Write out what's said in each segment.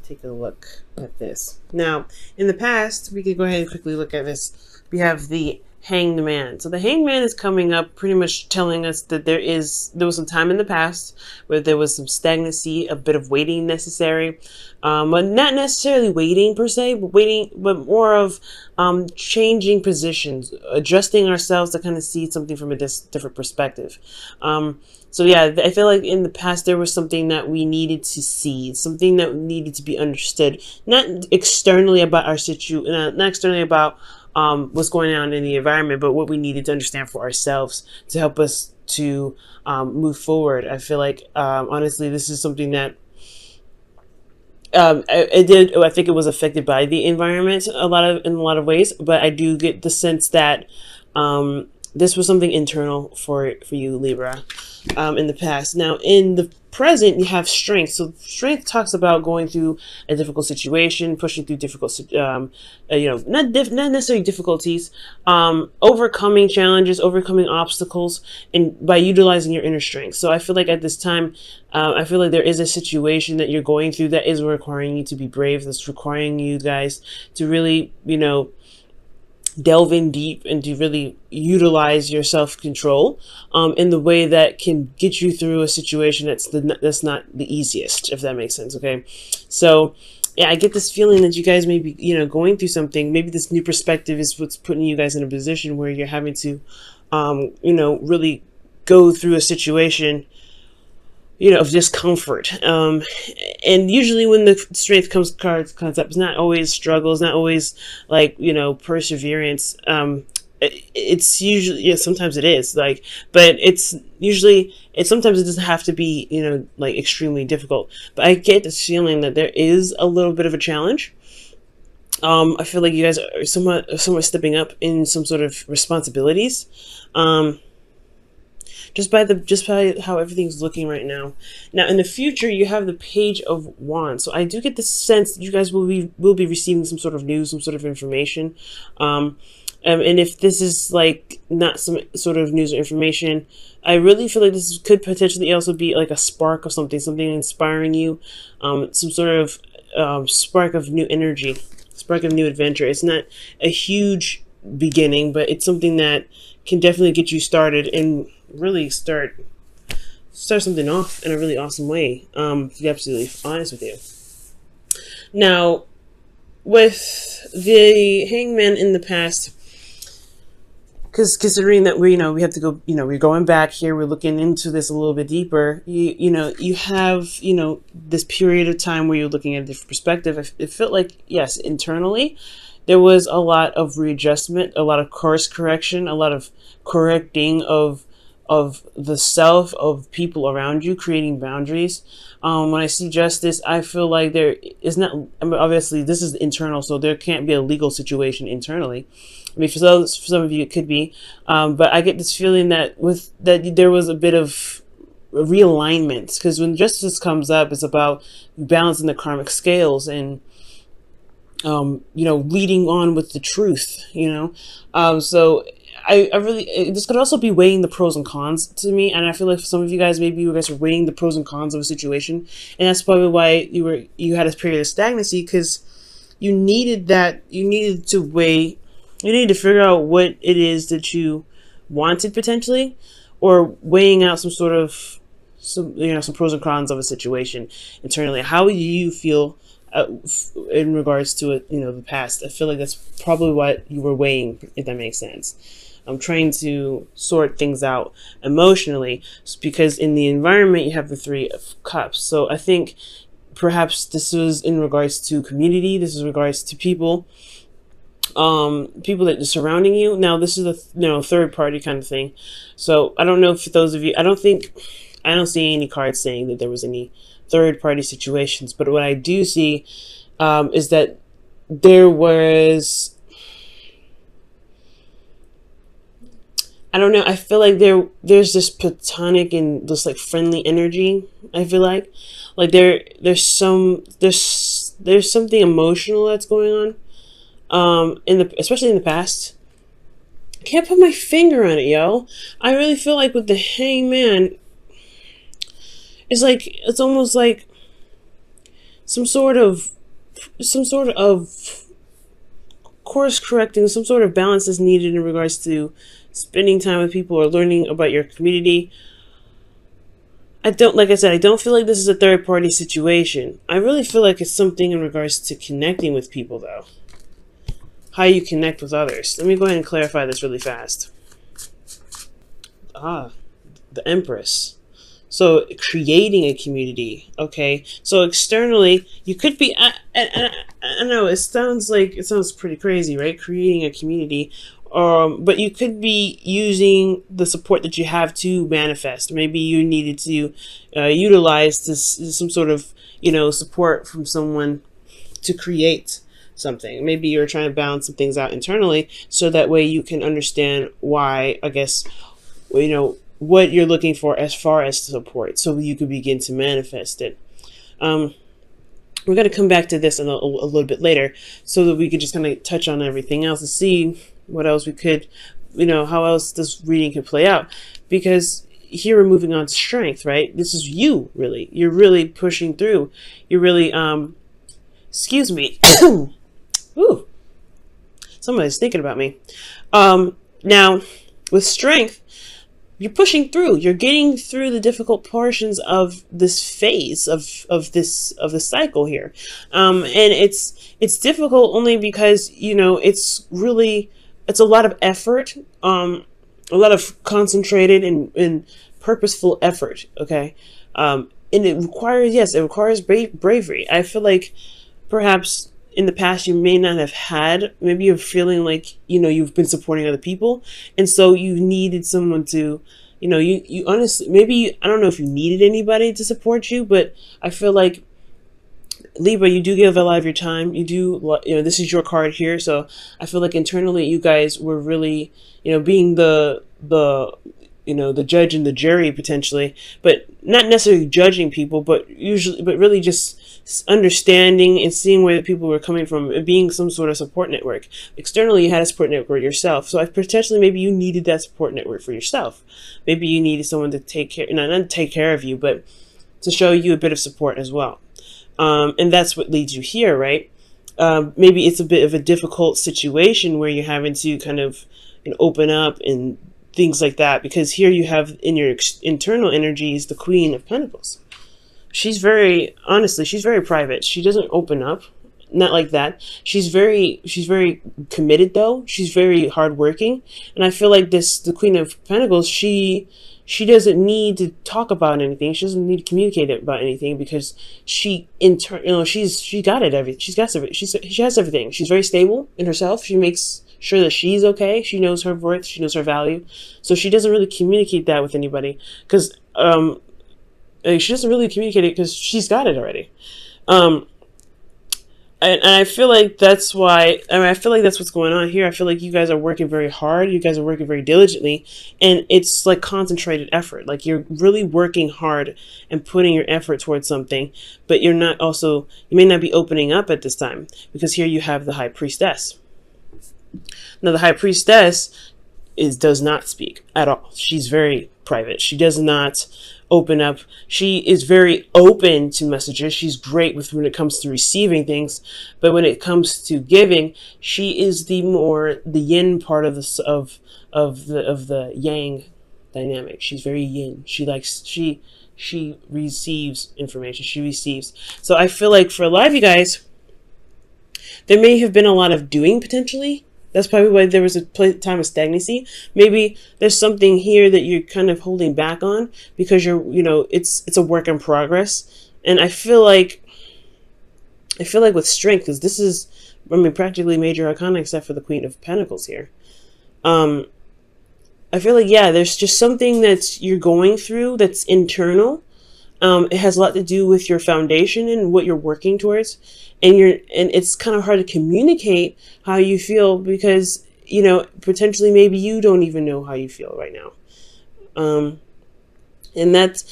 take a look at this. Now, in the past, we could go ahead and quickly look at this. We have the Hanged Man. So the Hanged Man is coming up, pretty much telling us that there was some time in the past where there was some stagnancy, a bit of waiting necessary, but not necessarily waiting per se, but more of changing positions, adjusting ourselves to kind of see something from a different perspective. So yeah, I feel like in the past there was something that we needed to see, something that needed to be understood, not externally about our situation, not externally about what's going on in the environment, but what we needed to understand for ourselves to help us to move forward. I feel like honestly, this is something that I think it was affected by the environment in a lot of ways, but I do get the sense that this was something internal for you, Libra, in the past. Now, in the present, you have strength. So strength talks about going through a difficult situation, pushing through difficult, not necessarily difficulties, overcoming challenges, overcoming obstacles, and by utilizing your inner strength. So I feel like at this time, I feel like there is a situation that you're going through that is requiring you to be brave. That's requiring you guys to really, delve in deep and to really utilize your self-control in the way that can get you through a situation that's not the easiest, if that makes sense. Okay, so yeah, I get this feeling that you guys may be going through something. Maybe this new perspective is what's putting you guys in a position where you're having to really go through a situation of discomfort. And usually when the strength comes up, it's not always struggles, not always like, perseverance. It's usually, sometimes it is but sometimes it doesn't have to be, extremely difficult. But I get this feeling that there is a little bit of a challenge. I feel like you guys are somewhat stepping up in some sort of responsibilities. Just by how everything's looking right now. Now, in the future, you have the Page of Wands. So I do get the sense that you guys will be receiving some sort of news, some sort of information. And if this is like not some sort of news or information, I really feel like this could potentially also be like a spark of something inspiring you, some sort of spark of new energy, spark of new adventure. It's not a huge beginning, but it's something that can definitely get you started and really start something off in a really awesome way, to be absolutely honest with you. Now, with the Hangman in the past, because considering that we have to go, we're going back here, we're looking into this a little bit deeper, you have this period of time where you're looking at a different perspective. It felt like, yes, internally there was a lot of readjustment, a lot of course correction, a lot of correcting of the self, of people around you, creating boundaries. When I see justice, I feel like there is not, obviously this is internal, so there can't be a legal situation internally. I mean, for some of you it could be, but I get this feeling that there was a bit of realignment, because when justice comes up, it's about balancing the karmic scales and leading on with the truth, so I really, this could also be weighing the pros and cons to me. And I feel like for some of you guys, maybe you guys are weighing the pros and cons of a situation. And that's probably why you had a period of stagnancy, because you needed to weigh, you needed to figure out what it is that you wanted potentially, or weighing out some pros and cons of a situation internally. How do you feel in regards to it, the past? I feel like that's probably what you were weighing, if that makes sense. I'm trying to sort things out emotionally, because in the environment you have the Three of Cups. So I think perhaps this is in regards to community. This is in regards to people that are surrounding you. Now this is a third party kind of thing. So I don't know if those of you, I don't see any cards saying that there was any third party situations, but what I do see is that there was, I don't know, I feel like there's this platonic and this like friendly energy. I feel like there's something emotional that's going on, especially in the past. I can't put my finger on it, yo. I really feel like with the Hangman, it's almost like some sort of some sort of course correcting, some sort of balance is needed in regards to spending time with people or learning about your community. I don't, like I said, I don't feel like this is a third party situation. I really feel like it's something in regards to connecting with people, though. How you connect with others. Let me go ahead and clarify this really fast. Ah, the Empress. So creating a community, okay? So externally, you could be, I know it sounds pretty crazy, right? Creating a community, but you could be using the support that you have to manifest. Maybe you needed to utilize some sort of, support from someone to create something. Maybe you're trying to balance some things out internally, so that way you can understand why, I guess, what you're looking for as far as support, so you could begin to manifest it. We're going to come back to this in a little bit later, so that we could just kind of touch on everything else and see what else we could, how else this reading could play out. Because here we're moving on to strength, right? This is you, really. You're really pushing through. You're really, excuse me. Ooh, somebody's thinking about me. Now, with strength, you're pushing through. You're getting through the difficult portions of this phase of this cycle here, and it's difficult only because it's a lot of effort, a lot of concentrated and purposeful effort. Okay, and it requires bravery. I feel like perhaps in the past you may not have had, maybe you're feeling like, you've been supporting other people, and so you needed someone to, you honestly, maybe, I don't know if you needed anybody to support you, but I feel like, Libra, you do give a lot of your time. You do, this is your card here, so I feel like internally you guys were really, being the judge and the jury potentially, but not necessarily judging people, but really just understanding and seeing where the people were coming from and being some sort of support network. Externally, you had a support network yourself, so potentially maybe you needed that support network for yourself. Maybe you needed someone to take care, not to take care of you, but to show you a bit of support as well. And that's what leads you here, right? Maybe it's a bit of a difficult situation where you're having to kind of open up and things like that, because here you have in your internal energies the Queen of Pentacles. She's very private. She doesn't open up, not like that. She's very committed though. She's very hardworking, and I feel like the Queen of Pentacles, she doesn't need to talk about anything. She doesn't need to communicate about anything, because she got it. She has everything. She's very stable in herself. She makes sure that she's okay. She knows her worth. She knows her value. So she doesn't really communicate that with anybody, because she doesn't really communicate it because she's got it already. And I feel like that's why, I feel like that's what's going on here. I feel like you guys are working very hard. You guys are working very diligently, and it's like concentrated effort. Like you're really working hard and putting your effort towards something, but you may not be opening up at this time, because here you have the High Priestess. Now the High Priestess does not speak at all. She's very private. She does not open up. She is very open to messages. She's great when it comes to receiving things, but when it comes to giving, she is the yin part of the yang dynamic. She's very yin. She receives information. She receives. So I feel like for a lot of you guys, there may have been a lot of doing potentially. That's probably why there was a time of stagnancy. Maybe there's something here that you're kind of holding back on, because it's a work in progress. And I feel like with strength, because this is, practically major arcana except for the Queen of Pentacles here. I feel like, there's just something that you're going through that's internal. It has a lot to do with your foundation and what you're working towards. And it's kind of hard to communicate how you feel, because, potentially maybe you don't even know how you feel right now. And that's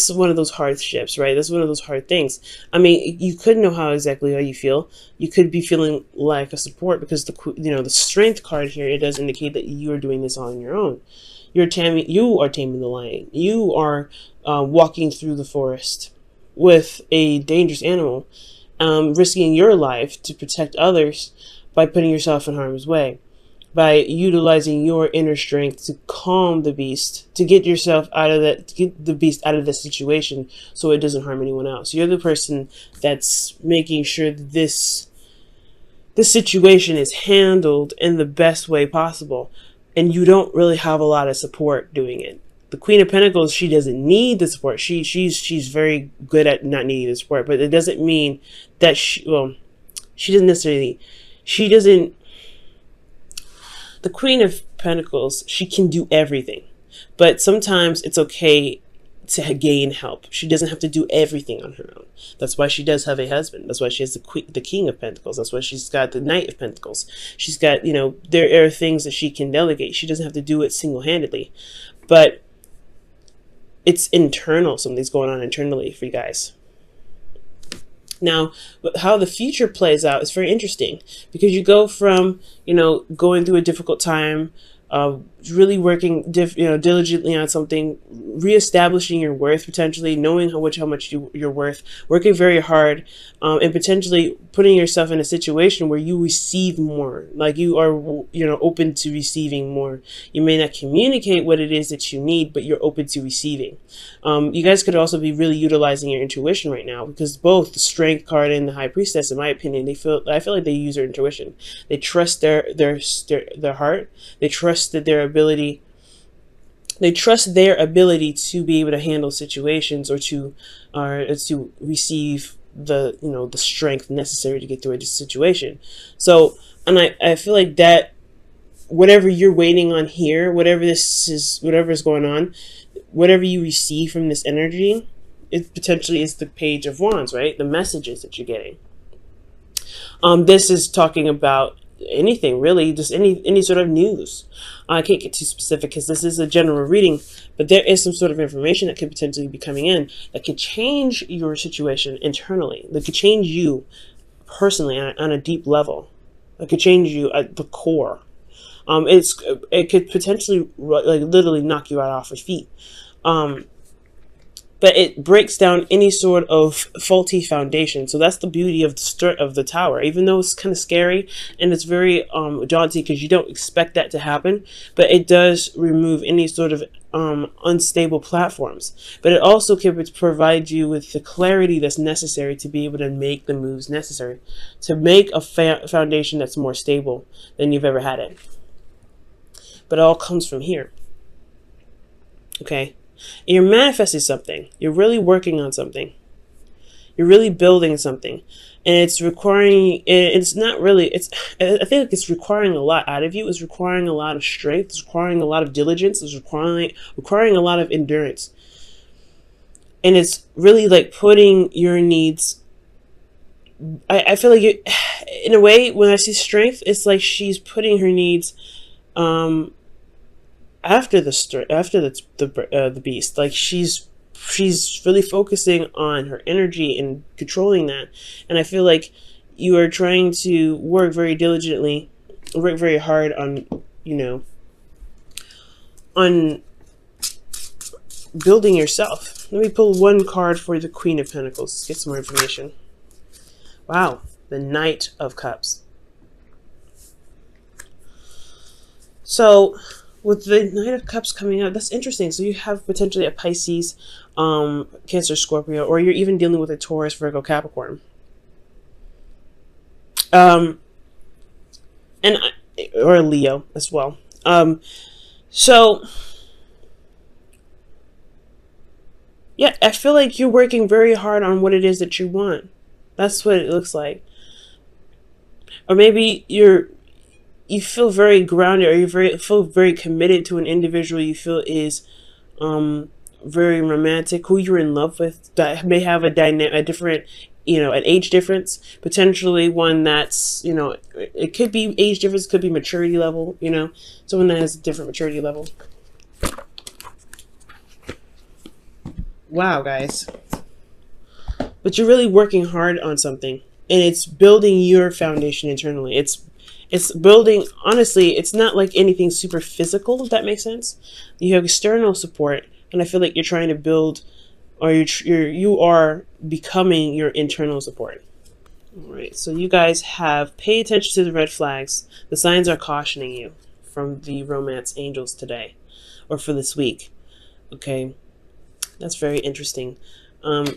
one of those hardships, right? That's one of those hard things. You could know how you feel. You could be feeling lack of support, because the strength card here, it does indicate that you are doing this on your own. You are taming the lion. You are walking through the forest with a dangerous animal, risking your life to protect others by putting yourself in harm's way, by utilizing your inner strength to calm the beast, to get yourself out of that, to get the beast out of the situation so it doesn't harm anyone else. You're the person that's making sure that this situation is handled in the best way possible, and you don't really have a lot of support doing it. The Queen of Pentacles, she doesn't need the support. She's very good at not needing the support, but it doesn't mean that she doesn't necessarily, she doesn't, the Queen of Pentacles, she can do everything, but sometimes it's okay to gain help. She doesn't have to do everything on her own. That's why she does have a husband. That's why she has the King of Pentacles. That's why she's got the Knight of Pentacles. She's got, there are things that she can delegate. She doesn't have to do it single-handedly, but it's internal. Something's going on internally for you guys. Now, how the future plays out is very interesting, because you go from, going through a difficult time, really working diligently on something, reestablishing your worth, potentially knowing how much you're worth, working very hard, and potentially putting yourself in a situation where you receive more, like you are open to receiving more. You may not communicate what it is that you need, but you're open to receiving. You guys could also be really utilizing your intuition right now, because both the Strength card and the High Priestess, in my opinion, I feel like they use their intuition. They trust their heart. They trust that their ability to be able to handle situations, or to receive the strength necessary to get through a situation. So, and I feel like that whatever you're waiting on here, whatever is going on, whatever you receive from this energy, it potentially is the Page of Wands, right? The messages that you're getting. This is talking about anything really, just any sort of news. I can't get too specific because this is a general reading, but there is some sort of information that could potentially be coming in that could change your situation internally, that could change you personally on a deep level, that could change you at the core. It could potentially literally knock you out off your feet. But it breaks down any sort of faulty foundation. So that's the beauty of the Tower. Even though it's kind of scary and it's very daunting because you don't expect that to happen, but it does remove any sort of unstable platforms. But it also can provide you with the clarity that's necessary to be able to make the moves necessary to make a foundation that's more stable than you've ever had it. But it all comes from here. Okay? And you're manifesting something. You're really working on something. You're really building something. And it's requiring, it's not really, I think it's requiring a lot out of you. It's requiring a lot of strength. It's requiring a lot of diligence. It's requiring a lot of endurance. And it's really like putting your needs, I feel like in a way, when I see strength, it's like she's putting her needs, after the beast. Like she's really focusing on her energy and controlling that. And I feel like you are trying to work very diligently, work very hard on on building yourself. Let me pull one card for the Queen of Pentacles. Let's get some more information. Wow, the Knight of Cups. So with the Knight of Cups coming out, that's interesting. So you have potentially a Pisces, Cancer, Scorpio, or you're even dealing with a Taurus, Virgo, Capricorn. Or a Leo as well. So yeah, I feel like you're working very hard on what it is that you want. That's what it looks like. Or maybe you feel very grounded, or you feel very committed to an individual you feel is very romantic, who you're in love with, that may have a different, an age difference, potentially one that's, it could be age difference, could be maturity level, someone that has a different maturity level. Wow, guys. But you're really working hard on something, and it's building your foundation internally. It's building, honestly, it's not like anything super physical, if that makes sense. You have external support, and I feel like you're trying to build, or you are becoming your internal support. All right, so you guys have pay attention to the red flags. The signs are cautioning you from the romance angels today, or for this week. Okay, that's very interesting.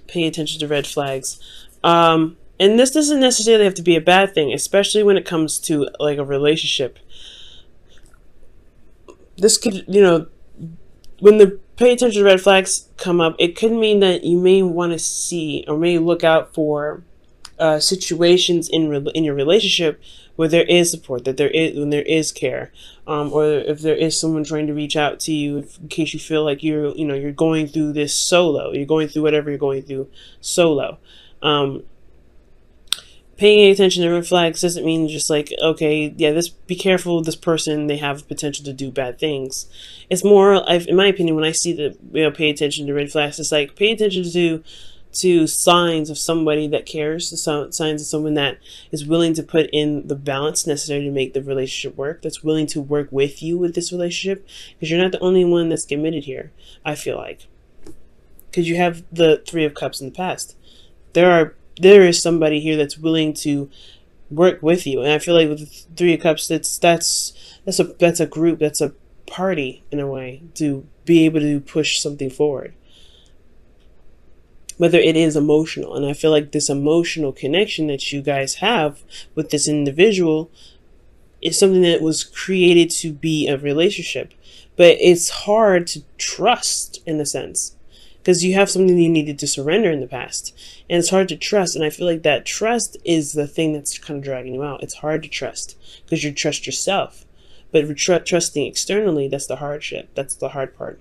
Pay attention to red flags. And this doesn't necessarily have to be a bad thing, especially when it comes to like a relationship. This could, when the pay attention to red flags come up, it could mean that you may want to see or may look out for situations in your relationship where there is support, that when there is care, or if there is someone trying to reach out to you in case you feel like you're going through this solo, you're going through whatever you're going through solo. Paying attention to red flags doesn't mean just like, okay, yeah, be careful of this person, they have potential to do bad things. It's more, in my opinion, when I see pay attention to red flags, it's like pay attention to signs of somebody that cares, signs of someone that is willing to put in the balance necessary to make the relationship work, that's willing to work with you with this relationship, because you're not the only one that's committed here, I feel like. Because you have the Three of Cups in the past. There is somebody here that's willing to work with you, and I feel like with the Three of Cups, that's a group, that's a party in a way to be able to push something forward. Whether it is emotional, and I feel like this emotional connection that you guys have with this individual is something that was created to be a relationship, but it's hard to trust in a sense because you have something you needed to surrender in the past, and it's hard to trust. And I feel like that trust is the thing that's kind of dragging you out. It's hard to trust because you trust yourself, but trusting externally, that's the hardship. That's the hard part.